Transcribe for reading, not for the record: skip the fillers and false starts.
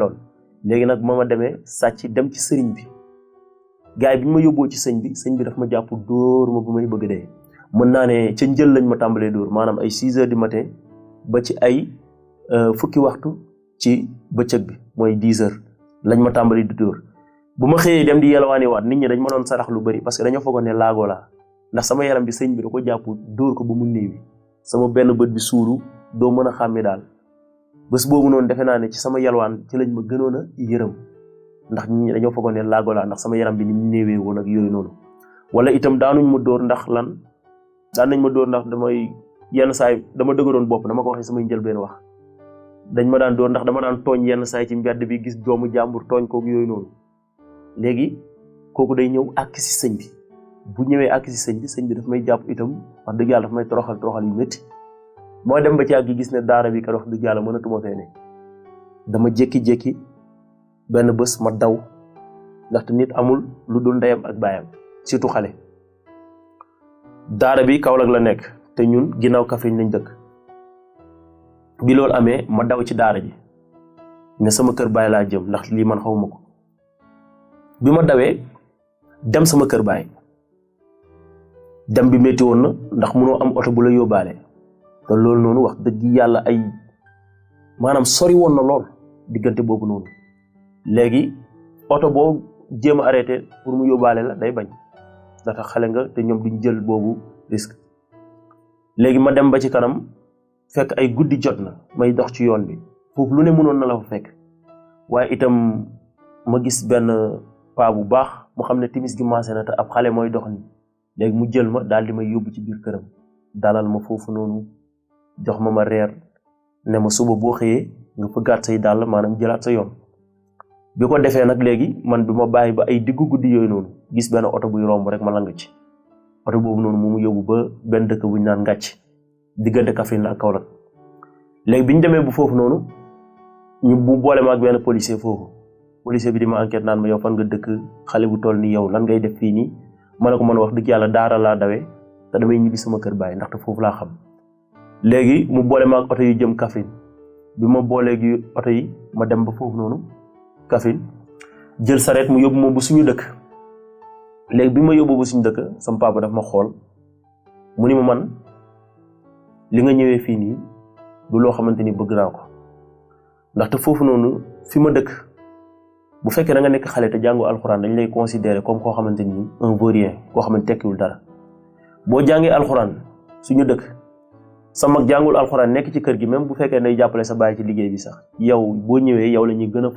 lool léegi nag ma demee sàcc dem ci sëriñ bi gars yi bi ñu ma yóbboo ci sëñ bi daf ma jàpp dóor ma bu may bëgg dee mën naa ne ca njël lañ ma tàmbalee dóor maanaam ay 6 heures du matin ba ci ay fukki waxtu ci bëccëg bi mooy 10 heures lañ ma tàmbali di dóor bu ma xëyee dem di yelwaani waat nit ñi dañ ma doon sarax lu bëri parce que dañoo foogoon ne laagoo laa ndax sama yaram bi sëñ bi da ko jàpp dóor ko ba mu néewi sama benn bët bi suuru doo mën a xàmmi daal bés boobu noonu defe naa ne ci sama yelwaan ci lañ ma gënoon a yërëm ndax nit ñi dañoo foogoon ne laagoo laa ndax sama yaram bi ni mu néewee woon ak yooyu noonu wala itam daanuñ ma dóor ndax lan daan nañ ma dóor ndax damay yenn saay dama dëgëroon bopp dama ko waxee samay njëlbeen wax dañ ma daan dóor ndax dama daan tooñ yenn saay ci mbedd bi gis doomu jàmbur tooñ koog yooyu noonu léegi kooku day ñëw àkk si sëñ bi bu ñëwee àkk si sëñ bi daf may jàpp itam wax dëgg yàlla daf may toroxal yu métti moo dem ba ci àgg gis ne daara bi kat wax dëgg yàlla mënatuma fee ne dama jékki-jékki benn bés ma daw ndaxte nit amul lu dul ndeyam ak baayam surtout xale daara bi Kaolack la nekk te ñun ginnaaw Kaffrine lañ dëkk bi loolu amee ma daw ci daara ji ne sama kër baay laa jëm ndax lii man xawma ko bi ma dawee dem sama kër baay dem bi métti woon na ndax mënoo am oto bu la yóbbaale te loolu noonu wax dëgg yàlla ay maanaam sori woon na lool diggante boobu noonu léegi oto boo jéem a arrêté pour mu yóbbaale la day bañ ndax xale nga te ñoom duñ jël boobu risque léegi ma dem ba ci kanam fekk ay guddi jot na may dox ci yoon bi foofu lu ne mënoon na la fa fekk waaye itam ma gis benn paa bu baax mu xam ne timis gi maase na te ab xale mooy dox ni léegi mu jël ma daal di may yóbbu ci biir këram dalal ma foofu noonu jox ma reer ne ma suba boo xëyee nga fëggaat say dàll maanaam jëlaat sa yoon bi ko defee nag léegi man du ma bàyyi ba ay diggu guddi yooyu noonu gis benn oto buy romb rek ma lang ci oto boobu noonu mu yóbbu ba benn dëkk bu ñu naan Ngàcc diggante Kaffrine la ak Kaolack léegi bi ñu demee bu foofu noonu ñu bu boole ma ak benn policier foofu policier bi di ma enquête naan ma yow fan nga dëkk xale bu toll ni yow lan ngay def fii nii ma ne ko man wax dëgg yàlla daara laa dawee te damay ñibbi sama kër baay ndaxte foofu laa xam léegi mu boole ma ak oto yu jëm Kaffrine bi ma boolee gi oto yi ma dem ba foofu noonu Kaffrine jël sareet mu yóbbu ma bu suñu dëkk léegi bi ma yóbbu bu suñu dëkk sama papa daf ma xool mu ni ma man li nga ñëwee fii nii du loo xamante ni bëgg naa ko ndaxte foofu noonu fi ma dëkk bu fekkee da nga nekk xale te jàngu alxuraan dañ lay considérer comme koo xamante ni un vaurien koo xamante tekkiwul dara boo jàngee alxuraan suñu dëkk sa mag jàngul alxuraan nekk ci kër gi même bu fekkee day jàppale sa baay ci liggéey bi sax yow boo ñëwee yow la ñuy gën a